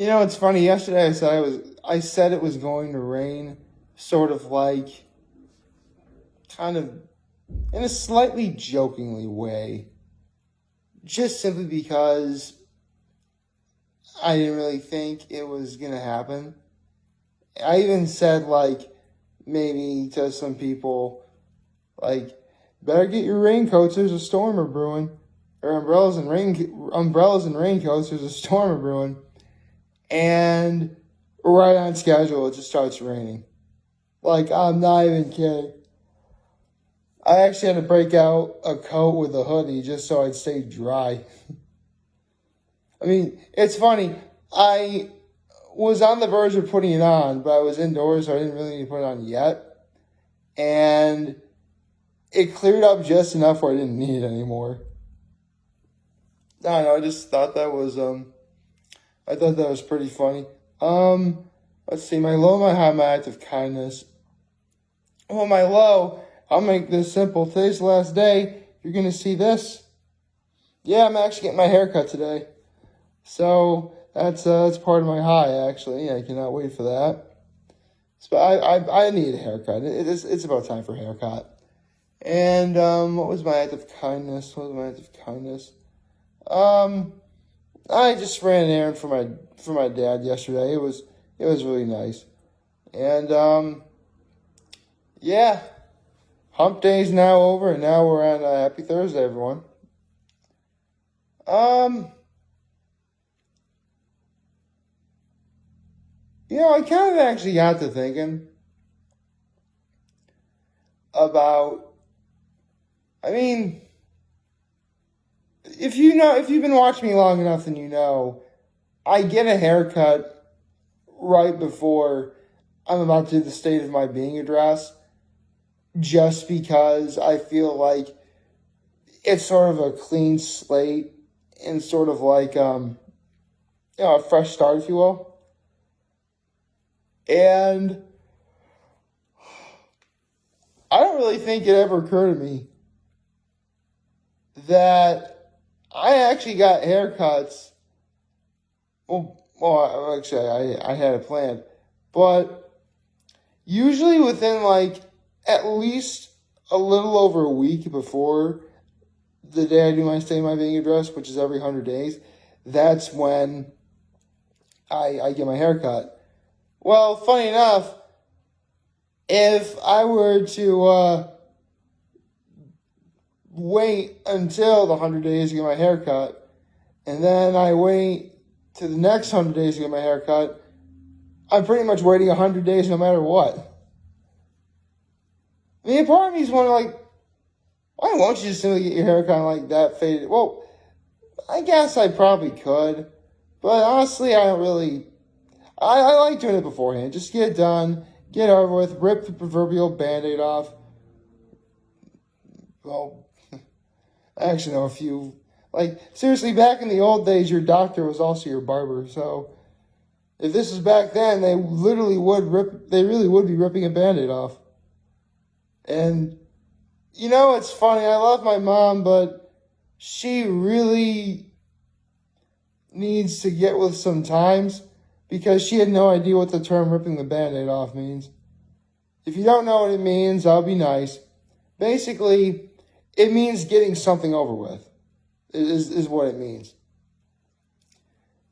You know, it's funny. Yesterday I said it was going to rain, sort of like, kind of in a slightly jokingly way, just simply because I didn't really think it was gonna happen. I even said like maybe to some people like, better get your raincoats. There's a storm a brewing, or umbrellas and raincoats. There's a storm a brewing. And right on schedule, it just starts raining. Like, I'm not even kidding. I actually had to break out a coat with a hoodie just so I'd stay dry. I mean, it's funny. I was on the verge of putting it on, but I was indoors, so I didn't really need to put it on yet. And it cleared up just enough where I didn't need it anymore. I don't know, I just thought that was pretty funny. Let's see, my low, my high, my act of kindness. Well, my low, I'll make this simple. Today's the last day. You're going to see this. Yeah, I'm actually getting my hair cut today. So that's part of my high, actually. I cannot wait for that. So I need a haircut. It's about time for a haircut. And what was my act of kindness? I just ran an errand for my dad yesterday. It was really nice. And yeah, hump day's now over, and now we're on Happy Thursday, everyone. I kind of actually got to thinking about, I mean, if you've been watching me long enough, then you know, I get a haircut right before I'm about to do the State of My Being address, just because I feel like it's sort of a clean slate and sort of like, a fresh start, if you will. And I don't really think it ever occurred to me that I actually got haircuts. Well, actually, I had it planned, but usually within like at least a little over a week before the day I do my State of My Being address, which is every 100 days, that's when I get my haircut. Well, funny enough, if I were to wait until the 100 days to get my haircut, and then I wait to the next 100 days to get my haircut, I'm pretty much waiting 100 days no matter what. I mean, part of me is wondering, like, why won't you just simply get your haircut like that faded? Well, I guess I probably could, but honestly, I don't really. I like doing it beforehand. Just get it done, get it over with, rip the proverbial Band-Aid off. Well, I actually know a few. Like, seriously, back in the old days, your doctor was also your barber. So, if this was back then, they really would be ripping a Band-Aid off. And, it's funny. I love my mom, but she really needs to get with some times, because she had no idea what the term ripping the Band-Aid off means. If you don't know what it means, I'll be nice. Basically, it means getting something over with, is what it means.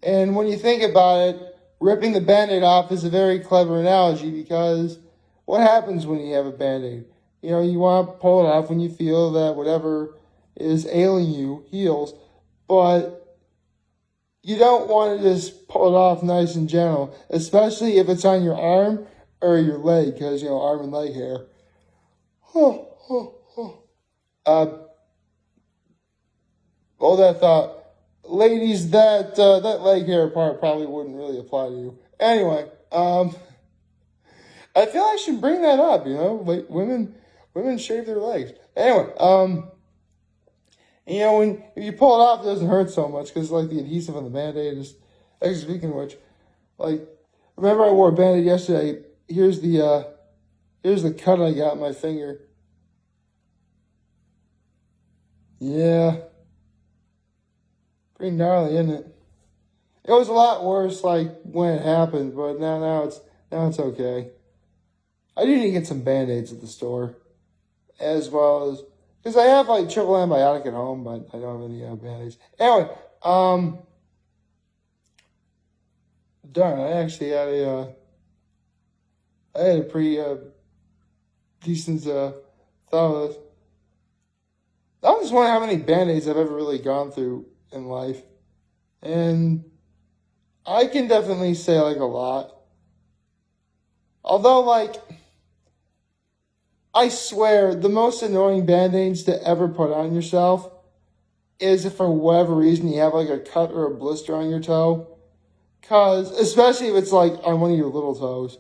And when you think about it, ripping the Band-Aid off is a very clever analogy, because what happens when you have a Band-Aid? You want to pull it off when you feel that whatever is ailing you heals, but you don't want to just pull it off nice and gentle, especially if it's on your arm or your leg, because, arm and leg hair. Hold that thought. Ladies, that leg hair part probably wouldn't really apply to you. Anyway, I feel I should bring that up, like women shave their legs. Anyway, when if you pull it off, it doesn't hurt so much, because like the adhesive on the Band-Aid is. Actually, speaking of which, like, remember I wore a Band-Aid yesterday. Here's the cut I got in my finger. Yeah, pretty gnarly, isn't it? It was a lot worse like when it happened, but now it's okay. I do need to get some Band-Aids at the store, as well as because I have like triple antibiotic at home, but I don't have any Band-Aids. Anyway, darn, I actually had a pretty decent thought of this. I was wondering how many Band-Aids I've ever really gone through in life, and I can definitely say like a lot. Although, like, I swear, the most annoying Band-Aids to ever put on yourself is if for whatever reason you have like a cut or a blister on your toe. Cause, especially if it's like on one of your little toes.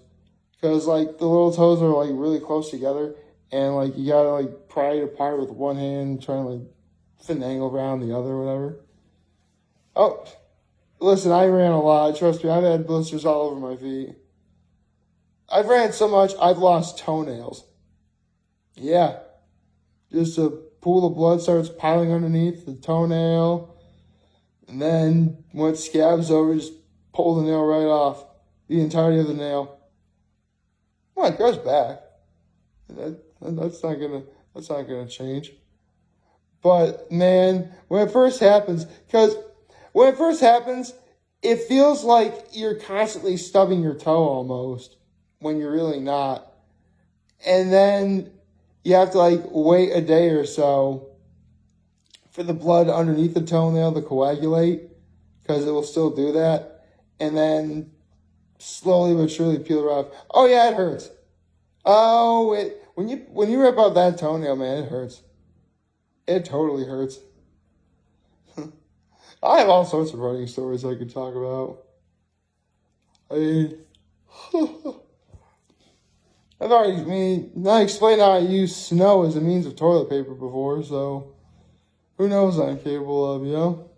Cause like the little toes are like really close together and like you gotta like pry it apart with one hand, trying to like finagle around the other or whatever. Oh, listen, I ran a lot. Trust me, I've had blisters all over my feet. I've ran so much, I've lost toenails. Yeah. Just a pool of blood starts piling underneath the toenail. And then when it scabs over, just pull the nail right off. The entirety of the nail. Well, it grows back. That's not gonna change. But man, when it first happens, it feels like you're constantly stubbing your toe almost when you're really not. And then you have to like wait a day or so for the blood underneath the toenail to coagulate, because it will still do that. And then slowly but surely peel it off. Oh yeah, it hurts. Oh, when you rip out that toenail, man, it hurts. It totally hurts. I have all sorts of running stories I could talk about. I mean, I explained how I used snow as a means of toilet paper before, so who knows what I'm capable of, you know?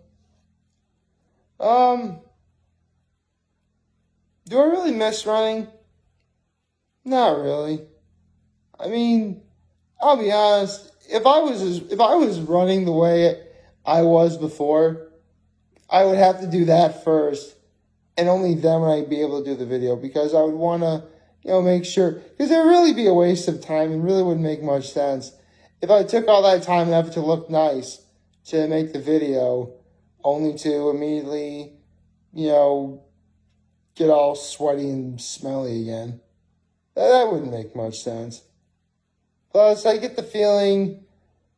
Do I really miss running? Not really. I mean, I'll be honest, if I was running the way I was before, I would have to do that first, and only then would I be able to do the video, because I would want to, make sure, because it would really be a waste of time and really wouldn't make much sense if I took all that time and effort to look nice to make the video, only to immediately, get all sweaty and smelly again. That wouldn't make much sense. Plus, I get the feeling,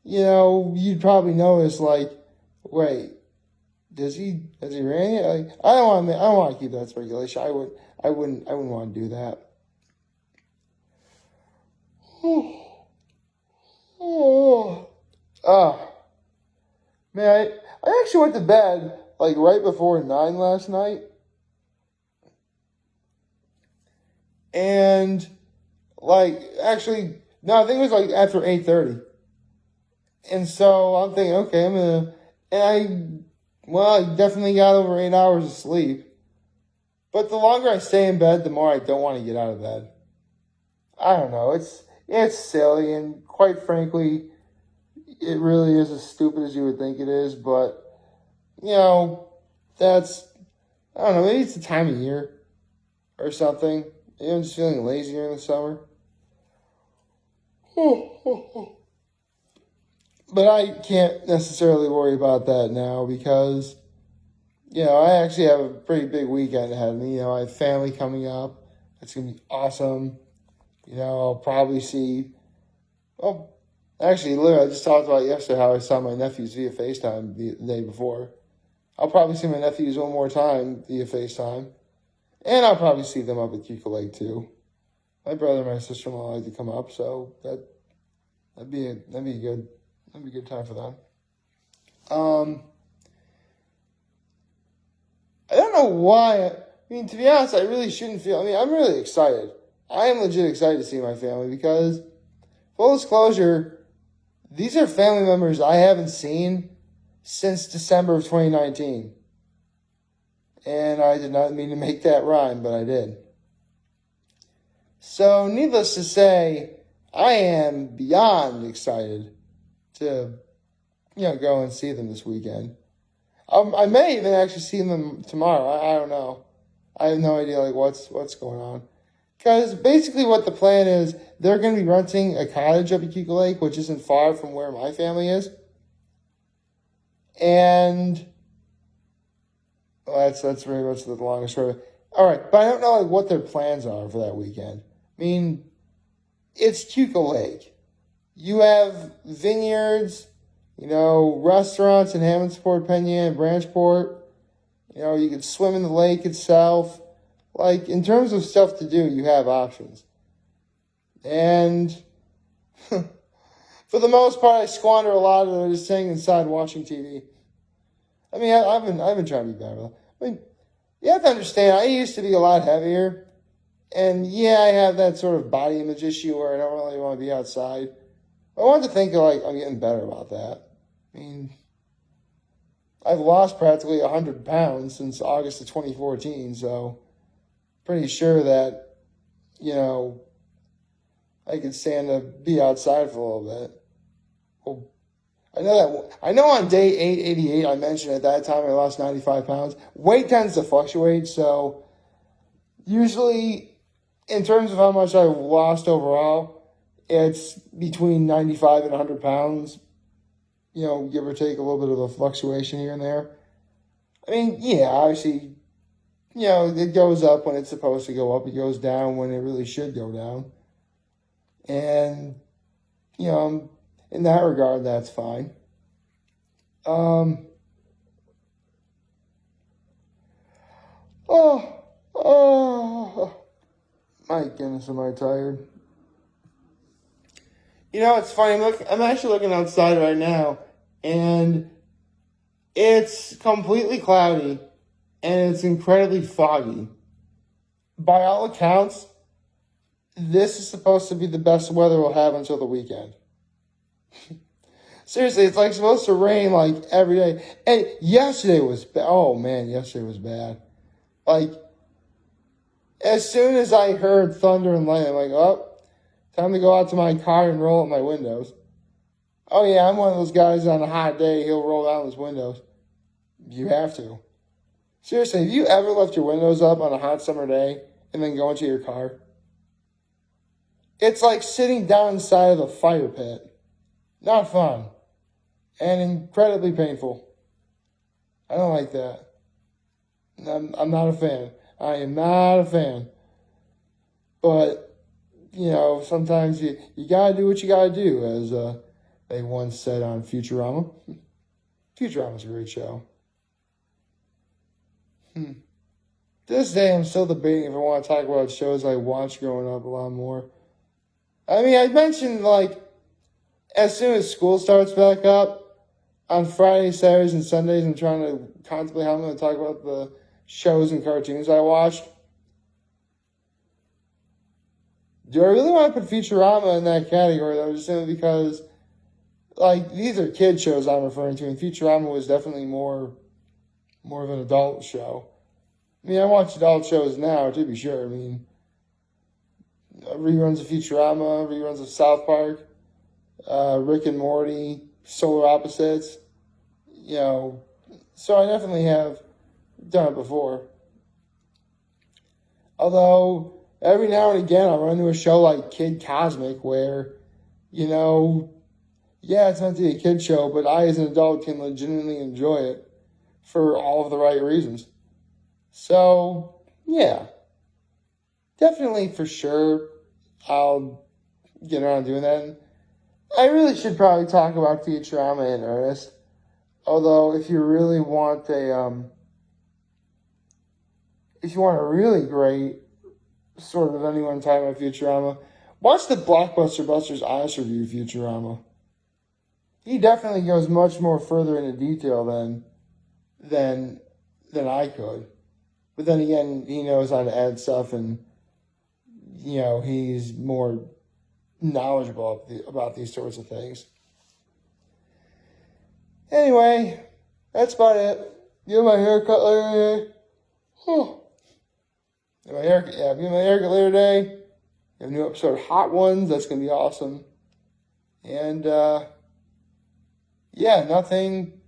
you'd probably notice, like, wait, has he ran yet? Like, I don't want to keep that speculation. I wouldn't want to do that. Man, I actually went to bed like right before 9 last night. And like actually no, I think it was like after 8:30. And so I'm thinking, okay, I definitely got over 8 hours of sleep. But the longer I stay in bed, the more I don't want to get out of bed. I don't know. It's silly, and quite frankly, it really is as stupid as you would think it is. But, that's, I don't know, maybe it's the time of year or something. Maybe I'm just feeling lazy during the summer. But I can't necessarily worry about that now because, I actually have a pretty big weekend ahead of me. I have family coming up. It's going to be awesome. I'll probably see, actually, literally, I just talked about yesterday how I saw my nephews via FaceTime the day before. I'll probably see my nephews one more time via FaceTime. And I'll probably see them up at Keuka Lake, too. My brother and my sister-in-law like to come up, so that'd be a good time for them. I don't know why. To be honest, I really shouldn't feel. I'm really excited. I am legit excited to see my family because, full disclosure, these are family members I haven't seen since December of 2019. And I did not mean to make that rhyme, but I did. So, needless to say, I am beyond excited to, go and see them this weekend. I may even actually see them tomorrow. I don't know. I have no idea like what's going on. Because basically what the plan is, they're going to be renting a cottage up at Cuca Lake, which isn't far from where my family is. And well, that's very much the longest story. All right, but I don't know like what their plans are for that weekend. I mean, it's Cuca Lake. You have vineyards, restaurants in Hammondsport, Penn and Branchport. You could swim in the lake itself. Like, in terms of stuff to do, you have options. And for the most part, I squander a lot of it just staying inside watching TV. I mean, I've been trying to be better. I mean, you have to understand, I used to be a lot heavier. And yeah, I have that sort of body image issue where I don't really want to be outside. I want to think like I'm getting better about that. I mean, I've lost practically 100 pounds since August of 2014, so pretty sure that, I could stand to be outside for a little bit. Well, I know on day 888, I mentioned at that time I lost 95 pounds. Weight tends to fluctuate, so usually in terms of how much I've lost overall, it's between 95 and 100 pounds, give or take a little bit of a fluctuation here and there. I mean, yeah, obviously, it goes up when it's supposed to go up. It goes down when it really should go down. And, in that regard, that's fine. My goodness, am I tired? It's funny. I'm actually looking outside right now, and it's completely cloudy, and it's incredibly foggy. By all accounts, this is supposed to be the best weather we'll have until the weekend. Seriously, it's like supposed to rain like every day. And yesterday was bad. Oh man, yesterday was bad. Like, as soon as I heard thunder and lightning, I'm like, oh, time to go out to my car and roll up my windows. Oh yeah, I'm one of those guys on a hot day, he'll roll down his windows. You have to. Seriously, have you ever left your windows up on a hot summer day and then go into your car? It's like sitting down inside of a fire pit. Not fun. And incredibly painful. I don't like that. I'm not a fan. I am not a fan. But, sometimes you gotta do what you gotta do, as they once said on Futurama. Futurama's a great show. To this day, I'm still debating if I want to talk about shows I watched growing up a lot more. I mean, I mentioned, as soon as school starts back up, on Fridays, Saturdays, and Sundays, I'm trying to contemplate how I'm going to talk about the shows and cartoons I watched. Do I really want to put Futurama in that category, though, just simply because, these are kid shows I'm referring to, and Futurama was definitely more of an adult show. I mean, I watch adult shows now, to be sure. I mean, reruns of Futurama, reruns of South Park, Rick and Morty, Solar Opposites, so I definitely have done it before. Although, every now and again, I'll run into a show like Kid Cosmic where, yeah, it's meant to be a kid show, but I as an adult can legitimately enjoy it for all of the right reasons. So, yeah, definitely for sure I'll get around doing that. And I really should probably talk about Futurama in earnest. Although, if you really want a really great sort of anyone talking about Futurama, watch the Blockbuster Buster's Honest Review of Futurama. He definitely goes much more further into detail than I could. But then again, he knows how to add stuff, and he's more knowledgeable about these sorts of things. Anyway, that's about it. Get my haircut later today. Get my haircut later today. Have a new episode of Hot Ones. That's gonna be awesome. And yeah, nothing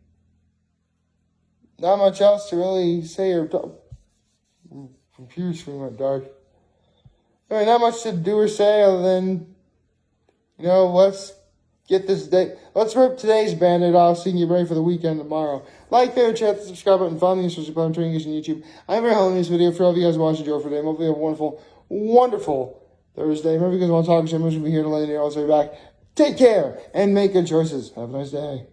not much else to really say or talk. Computer screen went dark. Anyway, not much to do or say other than, let's get this day. Let's rip today's Bandit off so you can get ready for the weekend tomorrow. Like, favorite, chat, the subscribe button, follow me on social media, on YouTube. I'm very home in this video for all of you guys watching Joe for today. Hopefully you have a wonderful, wonderful Thursday. Remember, you guys want to talk, I'm going to be here to let you know. I'll be back. Take care and make good choices. Have a nice day.